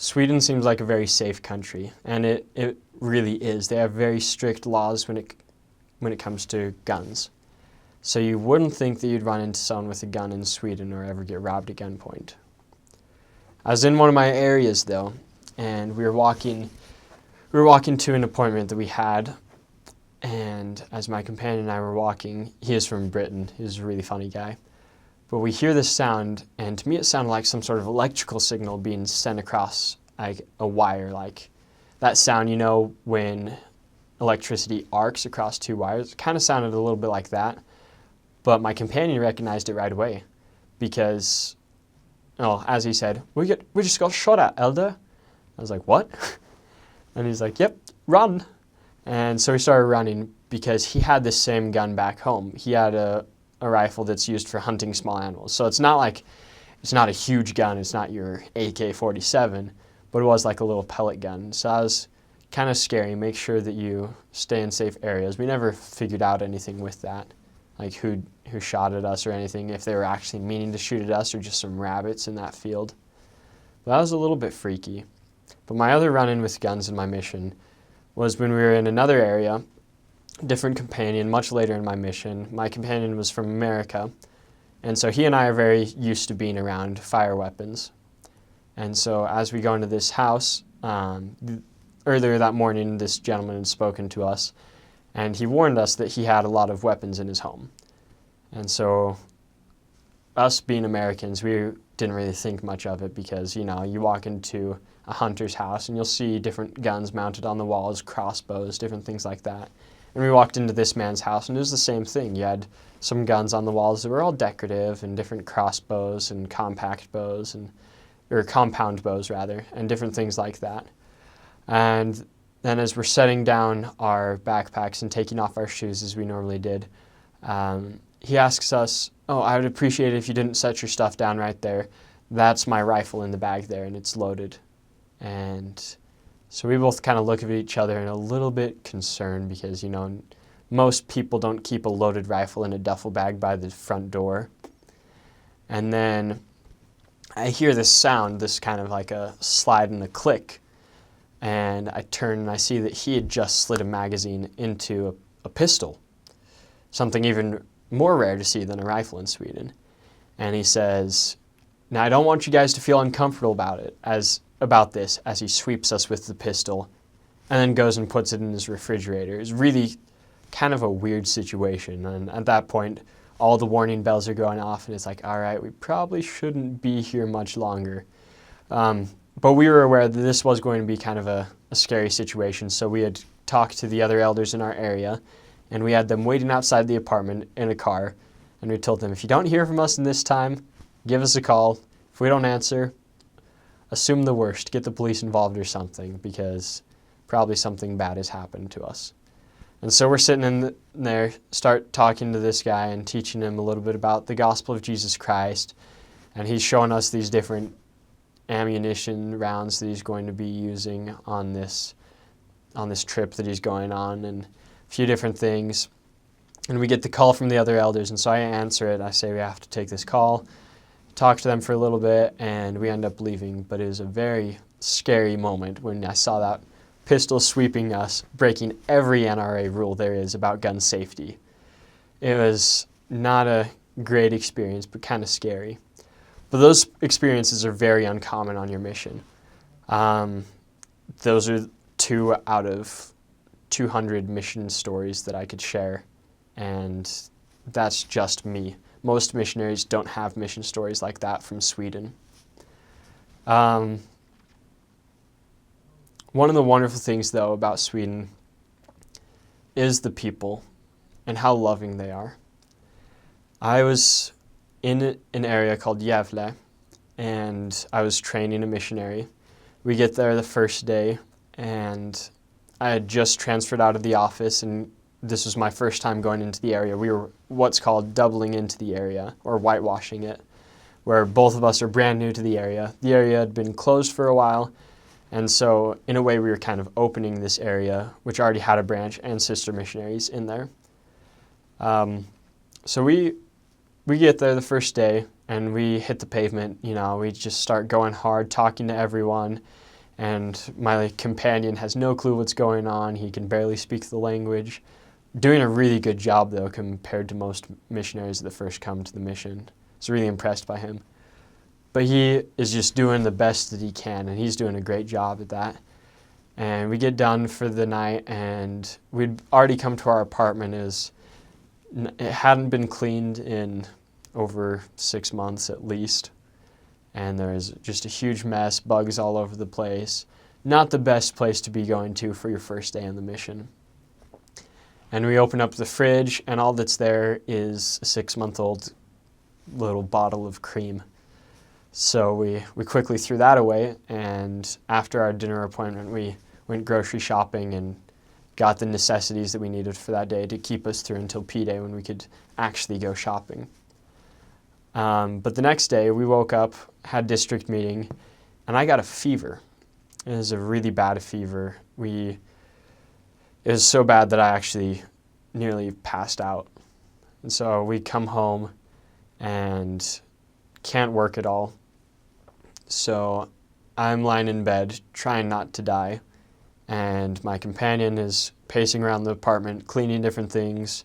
Sweden seems like a very safe country, and it really is. They have very strict laws when it comes to guns. So you wouldn't think that you'd run into someone with a gun in Sweden or ever get robbed at gunpoint. I was in one of my areas though, and we were walking to an appointment that we had, and as my companion and I were walking, he is from Britain, he's a really funny guy, but we hear this sound, and to me it sounded like some sort of electrical signal being sent across like a wire, like that sound, you know, when electricity arcs across two wires. It kind of sounded a little bit like that, but my companion recognized it right away because, as he said, we just got shot at, Elder. I was like, what? And he's like, yep, run. And so we started running because he had the same gun back home. He had a rifle that's used for hunting small animals. So it's not a huge gun. It's not your AK-47, but it was like a little pellet gun. So that was kind of scary. Make sure that you stay in safe areas. We never figured out anything with that, like who shot at us or anything, if they were actually meaning to shoot at us or just some rabbits in that field. But that was a little bit freaky. But my other run-in with guns in my mission was when we were in another area, different companion, much later in my mission. My companion was from America, and so he and I are very used to being around fire weapons. And so as we go into this house, earlier that morning, this gentleman had spoken to us, and he warned us that he had a lot of weapons in his home. And so us being Americans, we didn't really think much of it because, you know, you walk into a hunter's house and you'll see different guns mounted on the walls, crossbows, different things like that. And we walked into this man's house and it was the same thing. You had some guns on the walls that were all decorative and different crossbows and compact bows or compound bows rather, and different things like that. And then as we're setting down our backpacks and taking off our shoes as we normally did, he asks us, I would appreciate it if you didn't set your stuff down right there. That's my rifle in the bag there and it's loaded. And so we both kind of look at each other and a little bit concerned because, you know, most people don't keep a loaded rifle in a duffel bag by the front door. And then I hear this sound, this kind of like a slide and a click. And I turn and I see that he had just slid a magazine into a pistol, something even more rare to see than a rifle in Sweden. And he says, now I don't want you guys to feel uncomfortable about this, as he sweeps us with the pistol and then goes and puts it in his refrigerator. It's really kind of a weird situation, and at that point all the warning bells are going off and it's like, all right, we probably shouldn't be here much longer. But we were aware that this was going to be kind of a scary situation, so we had talked to the other elders in our area and we had them waiting outside the apartment in a car, and we told them, if you don't hear from us in this time, give us a call. If we don't answer, assume the worst, get the police involved or something, because probably something bad has happened to us. And so we're sitting in there, start talking to this guy and teaching him a little bit about the gospel of Jesus Christ, and he's showing us these different ammunition rounds that he's going to be using on this trip that he's going on, and a few different things. And we get the call from the other elders, and so I answer it. I say we have to take this call, talk to them for a little bit, and we end up leaving. But it was a very scary moment when I saw that pistol sweeping us, breaking every NRA rule there is about gun safety. It was not a great experience, but kind of scary. But those experiences are very uncommon on your mission. Those are 2 out of 200 mission stories that I could share, and that's just me. Most missionaries don't have mission stories like that from Sweden. One of the wonderful things, though, about Sweden is the people and how loving they are. I was in an area called Gävle, and I was training a missionary. We get there the first day, and I had just transferred out of the office, and this was my first time going into the area. We were what's called doubling into the area, or whitewashing it, where both of us are brand new to the area. The area had been closed for a while, and so in a way we were kind of opening this area, which already had a branch and sister missionaries in there. So we get there the first day, and we hit the pavement. You know, we just start going hard, talking to everyone, and my companion has no clue what's going on. He can barely speak the language. Doing a really good job, though, compared to most missionaries that first come to the mission. I was really impressed by him. But he is just doing the best that he can, and he's doing a great job at that. And we get done for the night, and we'd already come to our apartment. It hadn't been cleaned in over 6 months at least. And there was just a huge mess, bugs all over the place. Not the best place to be going to for your first day on the mission. And we open up the fridge, and all that's there is a 6-month-old little bottle of cream. So we quickly threw that away, and after our dinner appointment, we went grocery shopping and got the necessities that we needed for that day to keep us through until P-Day when we could actually go shopping. But the next day, we woke up, had district meeting, and I got a fever. It was a really bad fever. It was so bad that I actually nearly passed out. And so we come home and can't work at all. So I'm lying in bed, trying not to die, and my companion is pacing around the apartment, cleaning different things,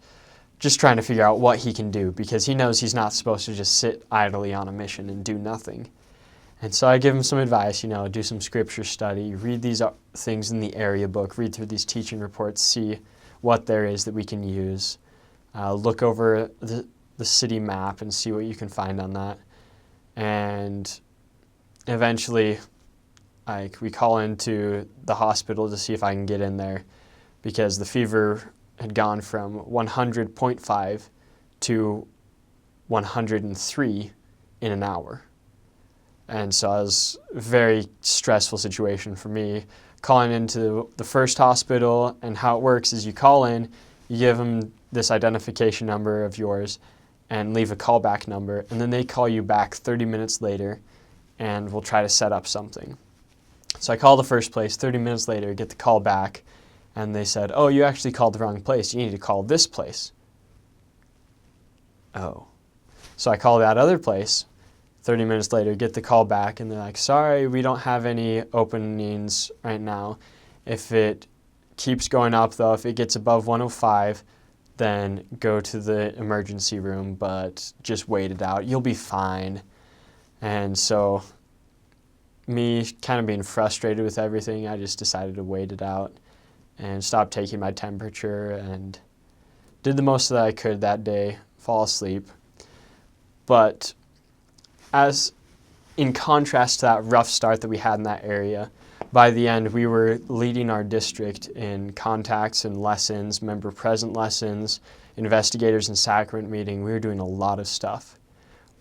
just trying to figure out what he can do, because he knows he's not supposed to just sit idly on a mission and do nothing. And so I give him some advice, do some scripture study, read these things in the area book, read through these teaching reports, see what there is that we can use, look over the city map and see what you can find on that. And eventually, we call into the hospital to see if I can get in there, because the fever had gone from 100.5 to 103 in an hour. And so it was a very stressful situation for me, calling into the first hospital. And how it works is you call in, you give them this identification number of yours and leave a callback number, and then they call you back 30 minutes later and we'll try to set up something. So I call the first place, 30 minutes later, get the call back, and they said, "Oh, you actually called the wrong place. You need to call this place." Oh. So I call that other place, 30 minutes later, get the call back, and they're like, "Sorry, we don't have any openings right now. If it keeps going up, though, if it gets above 105, then go to the emergency room, but just wait it out. You'll be fine." And so, me kind of being frustrated with everything, I just decided to wait it out and stop taking my temperature, and did the most that I could that day, fall asleep. But as in contrast to that rough start that we had in that area, by the end we were leading our district in contacts and lessons, member present lessons, investigators and sacrament meeting. We were doing a lot of stuff.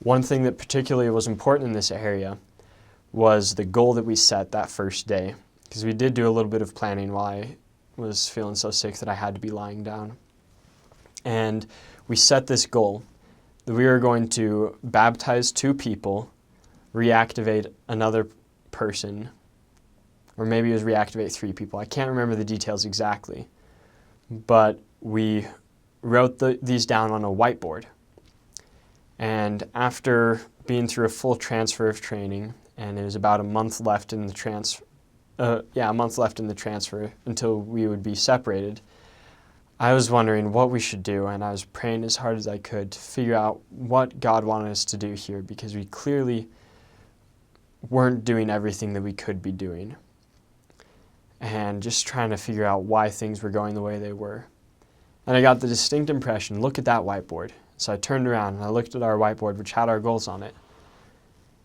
One thing that particularly was important in this area was the goal that we set that first day, because we did do a little bit of planning while I was feeling so sick that I had to be lying down. And we set this goal that we were going to baptize 2 people, reactivate another person, or maybe it was reactivate 3 people. I can't remember the details exactly. But we wrote these down on a whiteboard. And after being through a full transfer of training, and it was about a month left in the transfer until we would be separated, I was wondering what we should do, and I was praying as hard as I could to figure out what God wanted us to do here, because we clearly weren't doing everything that we could be doing, and just trying to figure out why things were going the way they were. And I got the distinct impression, look at that whiteboard. So I turned around and I looked at our whiteboard, which had our goals on it.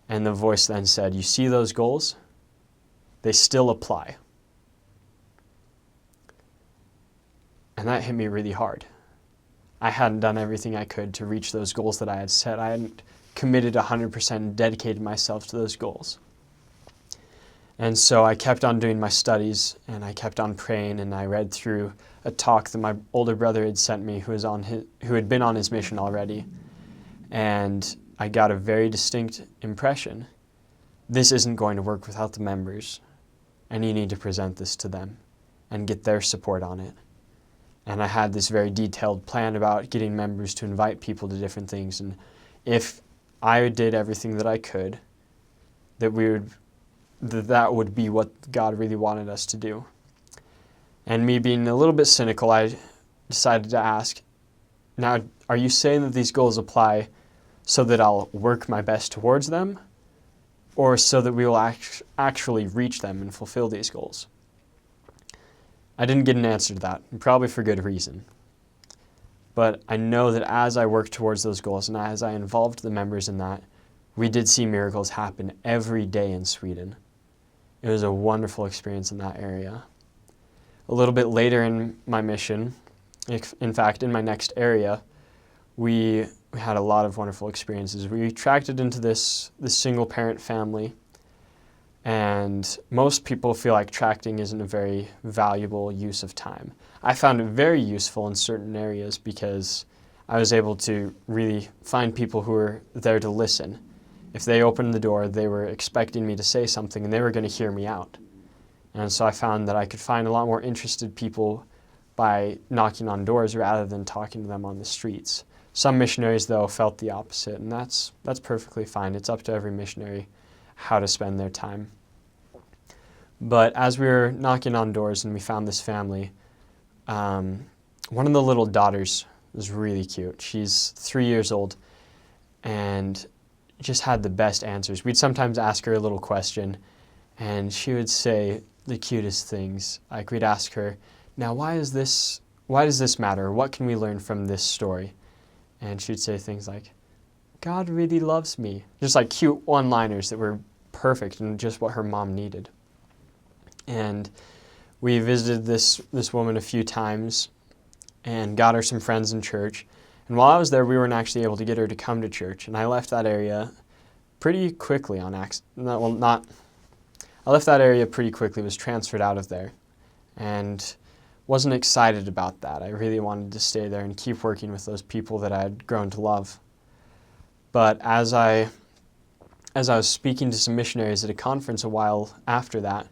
And the voice then said, "You see those goals? They still apply." And that hit me really hard. I hadn't done everything I could to reach those goals that I had set. I hadn't committed 100% and dedicated myself to those goals. And so I kept on doing my studies, and I kept on praying, and I read through a talk that my older brother had sent me, who had been on his mission already. And I got a very distinct impression. This isn't going to work without the members, and you need to present this to them and get their support on it. And I had this very detailed plan about getting members to invite people to different things, and if I did everything that I could, that we would that would be what God really wanted us to do. And me being a little bit cynical, I decided to ask, now, are you saying that these goals apply so that I'll work my best towards them, or so that we will actually reach them and fulfill these goals? I didn't get an answer to that, and probably for good reason. But I know that as I worked towards those goals and as I involved the members in that, we did see miracles happen every day in Sweden. It was a wonderful experience in that area. A little bit later in my mission, in fact, in my next area, we had a lot of wonderful experiences. We tracked it into this single-parent family, and most people feel like tracting isn't a very valuable use of time. I found it very useful in certain areas because I was able to really find people who were there to listen. If they opened the door, they were expecting me to say something and they were going to hear me out. And so I found that I could find a lot more interested people by knocking on doors rather than talking to them on the streets. Some missionaries, though, felt the opposite, and that's perfectly fine. It's up to every missionary how to spend their time. But as we were knocking on doors and we found this family, one of the little daughters was really cute. She's 3 years old and just had the best answers. We'd sometimes ask her a little question, and she would say the cutest things. Like, we'd ask her, now why does this matter? What can we learn from this story? And she'd say things like, God really loves me. Just like cute one-liners that were perfect and just what her mom needed. And we visited this woman a few times and got her some friends in church. And while I was there, we weren't actually able to get her to come to church. And I left that area pretty quickly on accident. I left that area pretty quickly, was transferred out of there. And wasn't excited about that. I really wanted to stay there and keep working with those people that I had grown to love. But as I was speaking to some missionaries at a conference a while after that,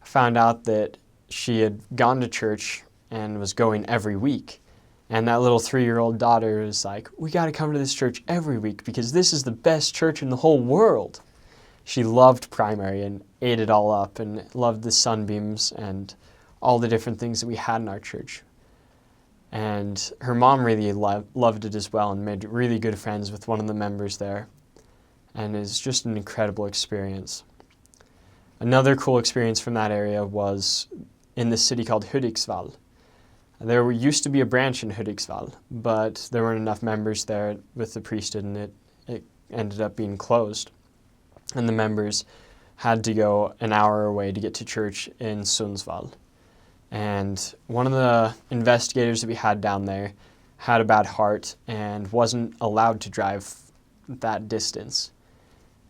I found out that she had gone to church and was going every week. And that little 3-year-old daughter was like, we got to come to this church every week because this is the best church in the whole world. She loved primary and ate it all up and loved the sunbeams and all the different things that we had in our church. And her mom really loved it as well and made really good friends with one of the members there. And it's just an incredible experience. Another cool experience from that area was in this city called Hudiksvall. There used to be a branch in Hudiksvall, but there weren't enough members there with the priesthood, and it ended up being closed. And the members had to go an hour away to get to church in Sundsvall. And one of the investigators that we had down there had a bad heart and wasn't allowed to drive that distance.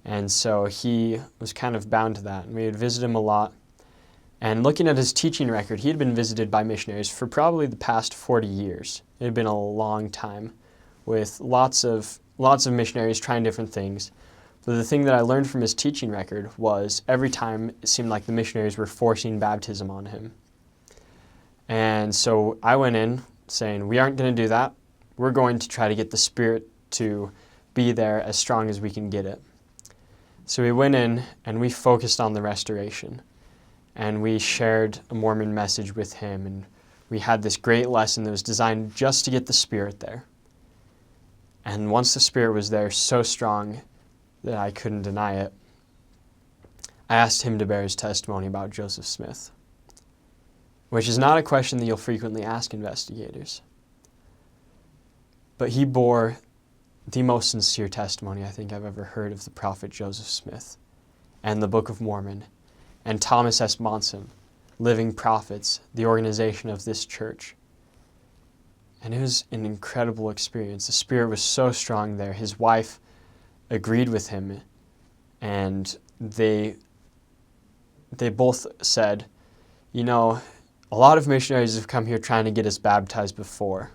And so he was kind of bound to that. And we would visit him a lot. And looking at his teaching record, he had been visited by missionaries for probably the past 40 years. It had been a long time with lots of missionaries trying different things. But the thing that I learned from his teaching record was every time it seemed like the missionaries were forcing baptism on him. And so I went in saying, we aren't going to do that. We're going to try to get the Spirit to be there as strong as we can get it. So we went in and we focused on the restoration. And we shared a Mormon message with him. And we had this great lesson that was designed just to get the Spirit there. And once the Spirit was there so strong that I couldn't deny it, I asked him to bear his testimony about Joseph Smith, which is not a question that you'll frequently ask investigators. But he bore the most sincere testimony I think I've ever heard of the prophet Joseph Smith and the Book of Mormon and Thomas S. Monson, Living Prophets, the organization of this church. And it was an incredible experience. The Spirit was so strong there. His wife agreed with him, and they both said, you know, a lot of missionaries have come here trying to get us baptized before,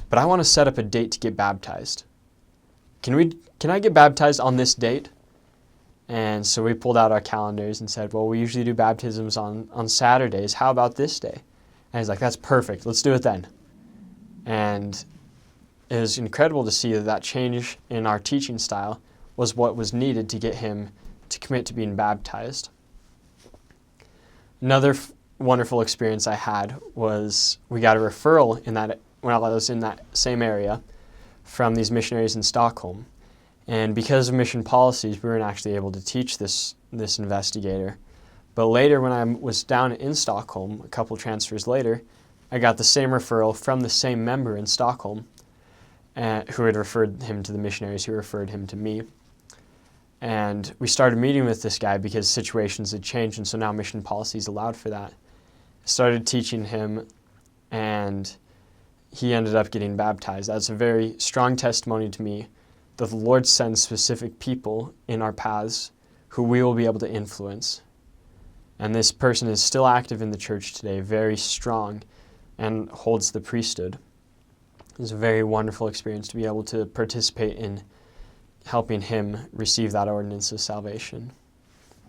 but I want to set up a date to get baptized. Can I get baptized on this date? And so we pulled out our calendars and said, well, we usually do baptisms on Saturdays. How about this day? And he's like, that's perfect. Let's do it then. And it was incredible to see that change in our teaching style was what was needed to get him to commit to being baptized. Another wonderful experience I had was we got a referral when I was in that same area from these missionaries in Stockholm. And because of mission policies, we weren't actually able to teach this investigator. But later, when I was down in Stockholm, a couple transfers later, I got the same referral from the same member in Stockholm who had referred him to the missionaries who referred him to me. And we started meeting with this guy because situations had changed, and so now mission policies allowed for that. I started teaching him, and he ended up getting baptized. That's a very strong testimony to me that the Lord sends specific people in our paths who we will be able to influence. And this person is still active in the church today, very strong, and holds the priesthood. It was a very wonderful experience to be able to participate in helping him receive that ordinance of salvation.